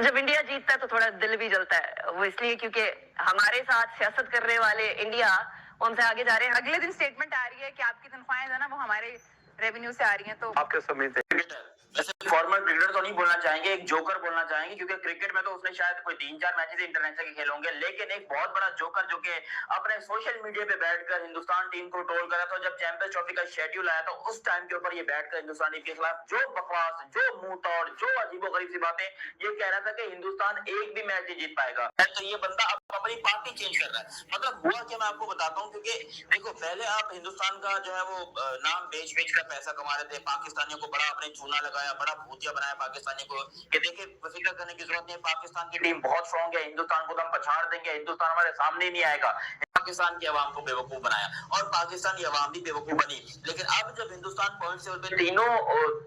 जब इंडिया जीतता है तो थोड़ा दिल भी जलता है, वो इसलिए क्योंकि हमारे साथ सियासत करने वाले इंडिया वो हमसे आगे जा रहे हैं। अगले दिन स्टेटमेंट आ रही है कि आपकी तनख्वाहें है ना वो हमारे रेवेन्यू से आ रही हैं, तो आप क्या समझते हैं? वैसे फॉर्मल क्रिकेटर तो नहीं बोलना चाहेंगे, एक जोकर बोलना चाहेंगे, क्योंकि क्रिकेट में तो उसने शायद कोई 3-4 मैचेस इंटरनेशनल के खेले होंगे, लेकिन एक बहुत बड़ा जोकर जो कि अपने सोशल मीडिया पे बैठकर हिंदुस्तान टीम को ट्रोल करा था। जब चैंपियंस ट्रॉफी का शेड्यूल आया था उस टाइम के ऊपर ये बैठकर हिंदुस्तान टीम के खिलाफ जो बकवास, जो मुंह तोड़, जो अजीबोगरीब सी बातें ये कह रहा था कि हिंदुस्तान एक भी मैच नहीं जीत पाएगा। तो ये बंदा अब अपनी पार्टी चेंज कर रहा है। मतलब हुआ क्या मैं आपको बताता हूँ, क्योंकि देखो पहले आप हिंदुस्तान का जो है वो नाम बेच बेच कर पैसा कमा रहे थे, पाकिस्तानियों को बड़ा अपने चूना लगाया, बड़ा भूतिया बनाया पाकिस्तानी को कि देखिए फिक्र करने की जरूरत नहीं है, पाकिस्तान की टीम बहुत स्ट्रॉन्ग है, हिंदुस्तान को तो हम पछाड़ देंगे, हिंदुस्तान हमारे सामने ही नहीं आएगा। पाकिस्तान की आवाम को बेवकूफ बनाया और पाकिस्तानी आवाम भी बेवकूफ बनी। लेकिन अब जब हिंदुस्तान पॉइंट टेबल पे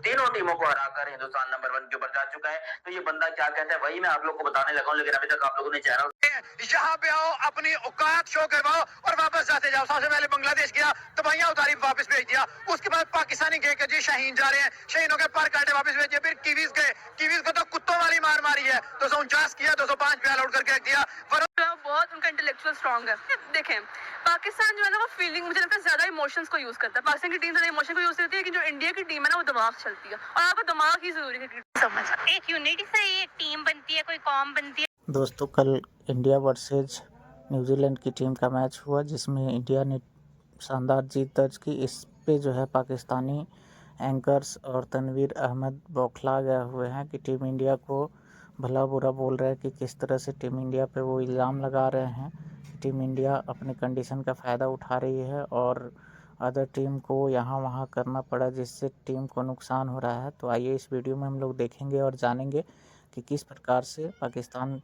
तीनों टीमों को हराकर हिंदुस्तान नंबर 1 के ऊपर जा चुका है, तो ये बंदा क्या कहता है वही मैं आप लोग को बताने लगा हूं, लेकिन अभी तक आप लोगों ने चेहरा यहाँ पे आओ, अपनी औकात शो करवाओ और वापस जाते जाओ। सबसे पहले बांग्लादेश गया तो भैया उतारी वापस भेज दिया, उसके बाद पाकिस्तानी गए कि जी शाहीन जा रहे हैं, शाहीनों के पर काटे वापस भेज दिया। फिर कीवीज गए, कीवीज को तो कुत्तों वाली मार मारी है, 249 किया, 205 पे आउट करके रख दिया। बहुत उनका इंटेलेक्चुअल स्ट्रांग है। देखें पाकिस्तान जो है ना वो फीलिंग, मुझे लगता है ज्यादा इमोशंस को यूज करता है। पाकिस्तान की टीम ज्यादा इमोशन को यूज करती है, लेकिन जो इंडिया की टीम है ना वो दिमाग चलती है, और आपका दिमाग ही जरूरी है समझ। एक यूनिटी से ही एक टीम बनती है, कोई कॉम बनती है। दोस्तों कल इंडिया वर्सेज न्यूजीलैंड की टीम का मैच हुआ जिसमें इंडिया ने शानदार जीत दर्ज की। इस पे जो है पाकिस्तानी एंकर्स और तनवीर अहमद बौखला गए हुए हैं कि टीम इंडिया को भला बुरा बोल रहे हैं कि किस तरह से टीम इंडिया पे वो इल्ज़ाम लगा रहे हैं कि टीम इंडिया अपने कंडीशन का फ़ायदा उठा रही है और अदर टीम को यहाँ वहाँ करना पड़ा जिससे टीम को नुकसान हो रहा है। तो आइए इस वीडियो में हम लोग देखेंगे और जानेंगे कि किस प्रकार से पाकिस्तान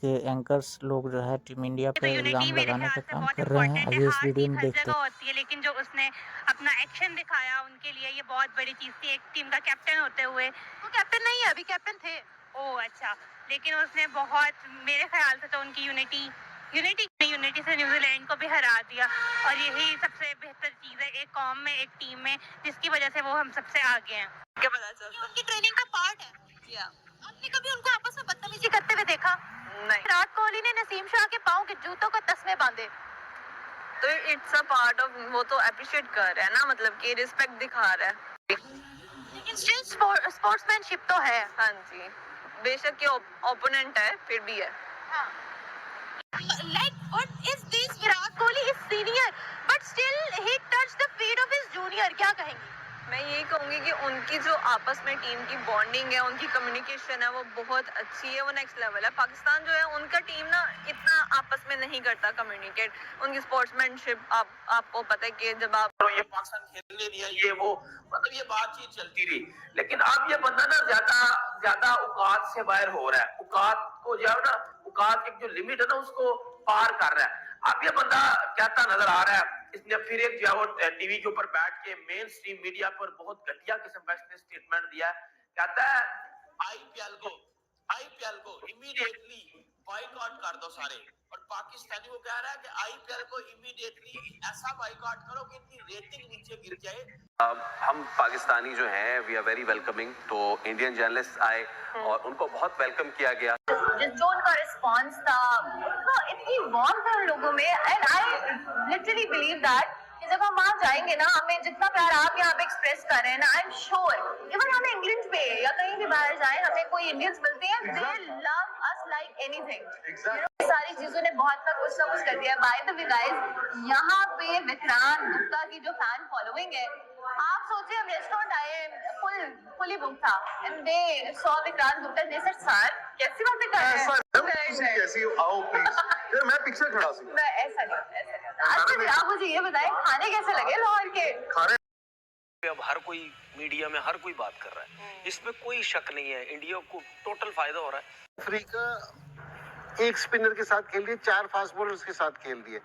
के एंकर्स लोग जो है टीम इंडिया पे इल्ज़ाम लगाने का काम कर रहे हैं। आइए इस वीडियो में देखते हैं। होती है, लेकिन जो उसने अपना एक्शन दिखाया उनके लिए ये बहुत बड़ी चीज थी। एक टीम का कैप्टन होते हुए, वो कैप्टन नहीं है, अभी कैप्टन थे। ओह अच्छा, लेकिन उसने बहुत, मेरे ख्याल से तो उनकी यूनिटी से न्यूजीलैंड को भी हरा दिया, और यही सबसे बेहतर चीज है एक कॉम में, एक टीम में, जिसकी वजह से वो हम सबसे आगे हैं। क्या पता चलता उनकी ट्रेनिंग का पार्ट है। आपने कभी उनको आपस में बदतमीजी करते हुए देखा? नहीं। विराट कोहली ने नसीम शाह के पाँव के जूतों को तस्मे बांधे, तो इट्स अ पार्ट ऑफ, वो तो अप्रिशिएट कर रहा है ना, मतलब कि रिस्पेक्ट दिखा रहा है। लेकिन स्टिल स्पोर्ट्समैनशिप तो है। हाँ जी, बेशक के ओपोनेंट है फिर भी है। Like what is this? Virat Kohli is senior, but still he touched the feet of his junior. क्या कहेंगी? मैं यही कहूंगी कि उनकी जो आपस में टीम की बॉन्डिंग है, उनकी कम्युनिकेशन है वो बहुत अच्छी है, वो नेक्स्ट लेवल है। पाकिस्तान जो है उनका टीम ना इतना आपस में नहीं करता कम्युनिकेट, उनकी स्पोर्ट्समैनशिप आपको पता है कि जब आप ये पाकिस्तान खेलने दिया ये वो, मतलब ये बातचीत चलती रही। लेकिन अब ये बंदा ना ज्यादा औकात से बाहर हो रहा है, औकात को जो है ना, औकात की जो लिमिट है ना उसको पार कर रहा है। अब ये बंदा कहता नजर आ रहा है। इसने फिर एक जो है वो टीवी के ऊपर बैठ के मेन स्ट्रीम मीडिया पर बहुत घटिया किस्म का इसने स्टेटमेंट दिया है। कहता है आईपीएल को इमीडिएटली बॉयकॉट कर दो सारे, और पाकिस्तानी को कह रहा है कि आईपीएल को इमीडिएटली ऐसा बॉयकॉट करो कि इनकी रेटिंग नीचे गिर जाए। हम पाकिस्तानी जो हैं वी आर वेरी वेलकमिंग, तो इंडियन जर्नलिस्ट आए और उनको बहुत वेलकम किया गया। जो उनका रिस्पांस था वो इतनी वार्म था उन लोगों में, and I literally believe that कि जब हम वहाँ जाएंगे ना, हमें जितना प्यार आप यहाँ पे एक्सप्रेस कर रहे हैं ना, आई एम श्योर इवन हम इंग्लैंड पे या कहीं भी बाहर जाए, हमें कोई इंडियंस मिलते हैं, दे लव अस लाइक एनीथिंग। सारी चीजों ने बहुत कुछ ना कुछ कर दिया। बाय द वे गाइस, यहाँ पे विक्रांत गुप्ता की जो फैन फॉलोइंग है, आप सोचिए हम रेस्टोरेंट आए, फुली बुक था, and they saw Vikrant Gupta, they said sir कैसी बातें कर रहे हैं, कैसी आओ प्लीज, फिर मैं पिक्चर खड़ा सी। ऐसा नहीं अच्छा आप मुझे ये बताएं खाने कैसे लगे लाहौर के? खाने अब हर कोई मीडिया में हर कोई बात कर रहा है, इसमें कोई शक नहीं है, इंडिया को टोटल फायदा हो रहा है। अफ्रीका एक स्पिनर के साथ खेल दिए, 4 फास्ट बॉलर्स के साथ खेल दिए,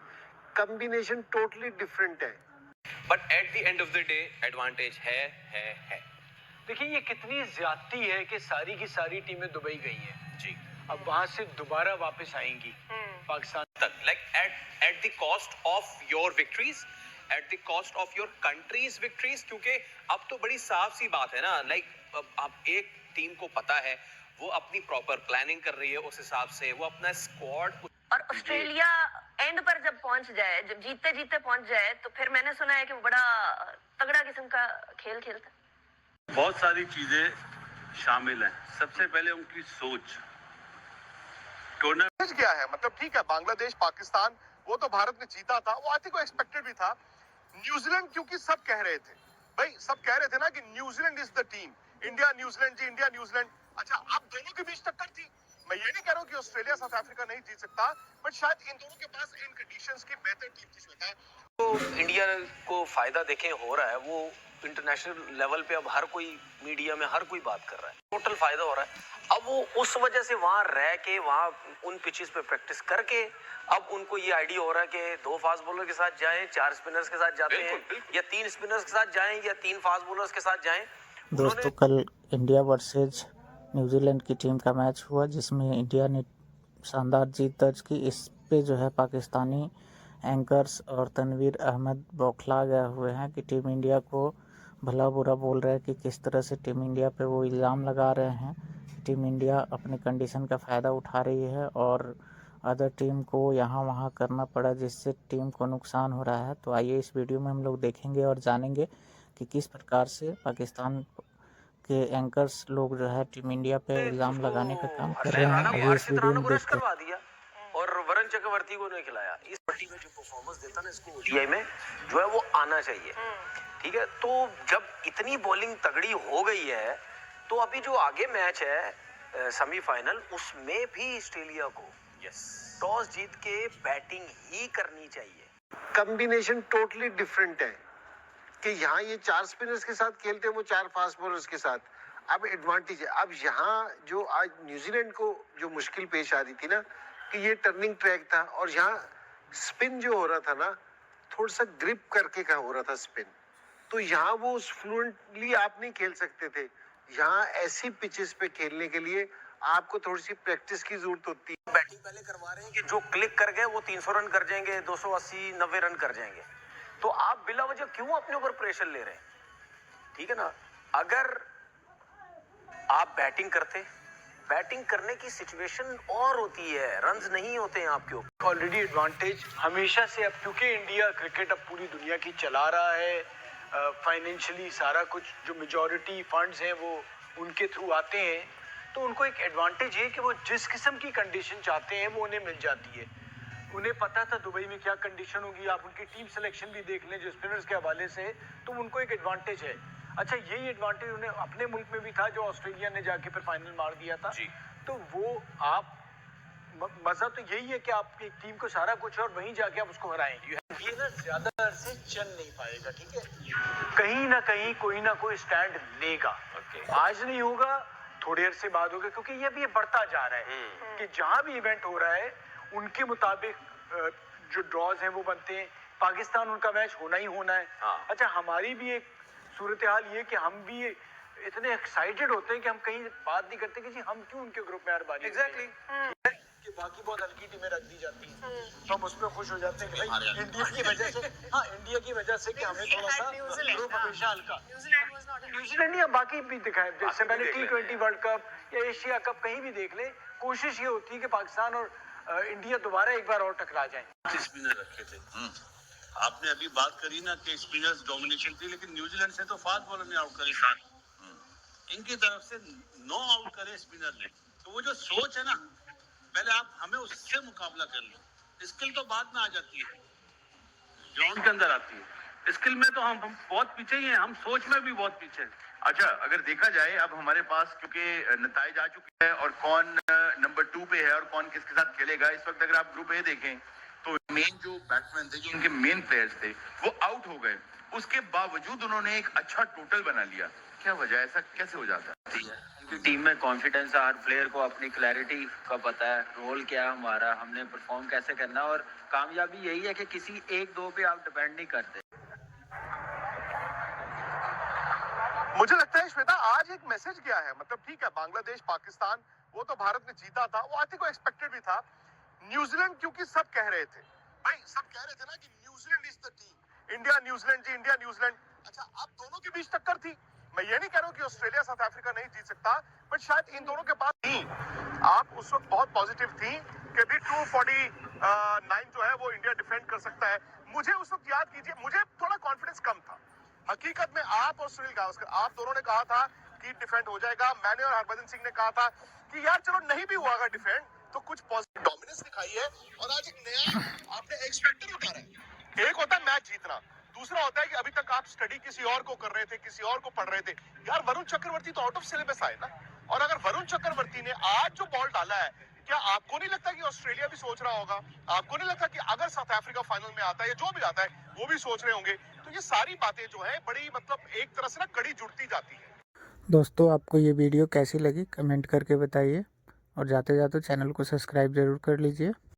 कॉम्बिनेशन टोटली डिफरेंट है। But at the end of the day advantage है। देखिए ये कितनी ज्यादती है कि सारी की सारी टीमें दुबई गई हैं जी, अब वहां से दोबारा वापस आएंगी पाकिस्तान तक, like at the cost of your victories, at the cost of your country's victories, क्योंकि अब तो बड़ी साफ सी बात है ना, लाइक अब एक टीम को पता है वो अपनी प्रॉपर प्लानिंग कर रही है, उस हिसाब से वो अपना स्क्वाड। और ऑस्ट्रेलिया एंड पर जब पहुंच जाए, जब जीतते जीतते पहुंच जाए, तो फिर मैंने सुना है कि वो बड़ा तगड़ा किस्म का खेल खेलता है। बहुत सारी चीजें शामिल हैं। सबसे पहले उनकी सोच। टूर्नामेंट क्या है, मतलब ठीक है, बांग्लादेश पाकिस्तान वो तो भारत ने जीता था, वो आई थिंक एक्सपेक्टेड भी था। न्यूजीलैंड क्योंकि सब कह रहे थे भाई, सब कह रहे थे ना कि New Zealand is the team, India New Zealand ji, India New Zealand. अच्छा, अब दोनों के बीच टक्कर थी। मैं ये नहीं कह रहा हूँ कि ऑस्ट्रेलिया साउथ अफ्रीका नहीं जीत सकता, बट शायद इन दोनों के पास इन कंडीशंस की बेहतर टीम थी। श्वेता, तो इंडिया को फायदा देखें हो रहा है, वो इंटरनेशनल लेवल पे अब हर कोई मीडिया में हर कोई बात कर रहा है, टोटल फायदा हो रहा है। अब वो उस वजह से वहां रह के, वहां उन पिचेस पे प्रैक्टिस करके, अब उनको ये आइडिया हो रहा है कि 2 फास्ट बॉलर के साथ जाएं, 4 स्पिनर्स के साथ जाते हैं, या 3 स्पिनर्स के साथ जाएं, या 3 फास्ट बॉलर्स के साथ जाएं। दोस्तों, कल इंडिया वर्सेज न्यूजीलैंड की टीम का मैच हुआ जिसमें इंडिया ने शानदार जीत दर्ज की। इस पे जो है पाकिस्तानी एंकर्स और तनवीर अहमद बौखला गए हुए हैं कि टीम इंडिया को भला बुरा बोल रहे हैं कि किस तरह से टीम इंडिया पे वो इल्ज़ाम लगा रहे हैं कि टीम इंडिया अपनी कंडीशन का फ़ायदा उठा रही है और अदर टीम को यहाँ वहाँ करना पड़ा, जिससे टीम को नुकसान हो रहा है। तो आइए इस वीडियो में हम लोग देखेंगे और जानेंगे कि किस प्रकार से पाकिस्तान के एंकर्स लोग जो है टीम इंडिया पे इल्ज़ाम लगाने का काम कर रहे हैं। आइए इस वीडियो में देखते हैं। दिया और वरुण चक्रवर्ती को नहीं खिलाया। इस पार्टी में जो परफॉर्मेंस देता ना, इसको ओडीआई में जो है वो आना चाहिए, ठीक है। तो जब इतनी बॉलिंग तगड़ी हो गई है, तो अभी जो आगे मैच है सेमीफाइनल, उसमें भी ऑस्ट्रेलिया को टॉस जीत के बैटिंग ही करनी चाहिए। कॉम्बिनेशन टोटली डिफरेंट है कि यहाँ ये 4 स्पिनर्स के साथ खेलते हैं, वो 4 फास्ट बॉलर्स के साथ। अब एडवांटेज है। अब यहाँ जो आज न्यूजीलैंड को जो मुश्किल पेश आ रही थी ना, कि ये टर्निंग ट्रैक था और यहाँ स्पिन जो हो रहा था ना, थोड़ा सा ग्रिप करके का हो रहा था स्पिन, तो यहाँ वो फ्लुएंटली आप नहीं खेल सकते थे। यहाँ ऐसी पिचेस पे खेलने के लिए आपको थोड़ी सी प्रैक्टिस की जरूरत होती है। बैटिंग पहले करवा रहे हैं कि जो क्लिक कर गए वो 300 रन कर जाएंगे, 280-90 रन कर जाएंगे। तो आप बिला वजह क्यों अपने ऊपर प्रेशर ले रहे हैं? ठीक है ना। अगर आप बैटिंग करते, बैटिंग करने की सिचुएशन और होती है, रन्स नहीं होते हैं आपके ऊपर। ऑलरेडी एडवांटेज हमेशा से, अब क्योंकि इंडिया क्रिकेट अब पूरी दुनिया की चला रहा है, फाइनेंशियली सारा कुछ जो मेजॉरिटी फंड्स हैं वो उनके थ्रू आते हैं, तो उनको एक एडवांटेज है कि वो जिस किस्म की कंडीशन चाहते हैं वो उन्हें मिल जाती है। उन्हें पता था दुबई में क्या कंडीशन होगी। आप उनकी टीम सिलेक्शन भी देख लें जो स्पिनर्स के हवाले से, तो उनको एक एडवांटेज है। अच्छा, यही एडवांटेज उन्हें अपने मुल्क में भी था जो ऑस्ट्रेलिया ने जाके फिर फाइनल मार दिया था जी। तो वो आप मजा तो यही है कि आपकी टीम को सारा कुछ है और वहीं जाके आप उसको हराएं। ये ना ज्यादा अरसे चल नहीं पाएगा, ठीक है। कहीं ना कहीं कोई ना कोई स्टैंड लेगा। आज नहीं होगा, थोड़े अरसे बाद होगा, क्योंकि ये भी बढ़ता जा रहा है कि जहां भी इवेंट हो रहा है उनके मुताबिक जो ड्रॉज हैं वो बनते हैं। पाकिस्तान उनका मैच होना ही होना है। अच्छा, हमारी भी एक सूरत हाल ये कि हम भी इतने एक्साइटेड होते हैं कि हम कहीं बात नहीं करते कि जी हम क्यों उनके ग्रुप में हर बार एग्जैक्टली कि बाकी बहुत हल्की टीमें रख दी जाती हैं, तो हम उसमें खुश हो जाते हैं कि भाई इंडिया की वजह से, हाँ इंडिया की वजह से कि हमें थोड़ा सा ग्रुप हमेशा हल्का। न्यूजीलैंड नहीं, बाकी भी दिखाए, जैसे पहले T20 वर्ल्ड कप या एशिया कप कहीं भी देख ले, कोशिश ये होती है कि पाकिस्तान और इंडिया दोबारा एक बार और टकरा जाए। स्पिनर रखे थे। आपने अभी बात करी ना कि स्पिनर्स डोमिनेशन थी, लेकिन न्यूजीलैंड से तो फास्ट बॉलर ने आउट करे 7। इनकी तरफ से 9 आउट करे स्पिनर ने। तो वो जो सोच है ना, पहले आप हमें उससे मुकाबला कर लो। स्किल तो बाद में आ जाती है, ग्राउंड के अंदर आती है। स्किल में तो हम बहुत पीछे ही हैं, हम सोच में भी बहुत पीछे हैं। अच्छा, अगर देखा जाए अब हमारे पास क्योंकि नताइज आ चुके हैं और कौन नंबर 2 पे है और कौन किसके साथ खेलेगा, इस वक्त अगर आप ग्रुप ए देखें तो मेन जो बैट्समैन थे, जो उनके मेन प्लेयर्स थे, वो आउट हो गए। उसके बावजूद उन्होंने एक अच्छा टोटल बना लिया। क्या वजह, ऐसा कैसे हो जाता है? उनकी टीम में कॉन्फिडेंस है, हर प्लेयर को अपनी क्लैरिटी का पता है, रोल क्या है हमारा, हमने परफॉर्म कैसे करना है, और कामयाबी यही है कि किसी 1-2 पे आप डिपेंड नहीं करते। मुझे लगता है श्वेता, आज एक मैसेज गया है। मतलब ठीक है, बांग्लादेश पाकिस्तान वो तो भारत ने जीता था, वो आई थिंक एक्सपेक्टेड भी था। न्यूजीलैंड क्योंकि सब कह रहे थे भाई, सब कह रहे थे ना कि New Zealand is the team, India New Zealand ji, India New Zealand. अच्छा, अब दोनों के बीच टक्कर थी। मैं ये नहीं कह रहा हूँ कि ऑस्ट्रेलिया साउथ अफ्रीका नहीं जीत सकता, बट शायद इन दोनों के पास थी, आप उस वक्त बहुत पॉजिटिव थी कि भी 249 जो है वो इंडिया डिफेंड कर सकता है। मुझे उस वक्त याद कीजिए, मुझे थोड़ा कॉन्फिडेंस कम था। हकीकत में आप और सुनील गावस्कर, आप दोनों ने कहा था कि डिफेंड हो जाएगा, मैंने और हरभजन सिंह ने कहा था कि यार चलो नहीं भी हुआ डिफेंड तो कुछ पॉजिटिव डोमिनेंस दिखाई है, और आज एक नया आपने एक्स फैक्टर उतारा है। एक होता है मैच जीतना, दूसरा होता है कि अभी तक आप स्टडी किसी और को कर रहे थे, किसी और को पढ़ रहे थे। यार वरुण चक्रवर्ती तो आउट ऑफ सिलेबस आए ना, और अगर वरुण चक्रवर्ती ने आज जो बॉल डाला है, क्या आपको नहीं लगता कि ऑस्ट्रेलिया भी सोच रहा होगा? आपको नहीं लगता कि अगर साउथ अफ्रीका फाइनल में आता है या जो भी आता है वो भी सोच रहे होंगे? तो ये सारी बातें जो है बड़ी मतलब एक तरह से ना कड़ी जुड़ती जाती है। दोस्तों, आपको ये वीडियो कैसी लगी कमेंट करके बताइए, और जाते जाते चैनल को सब्सक्राइब ज़रूर कर लीजिए।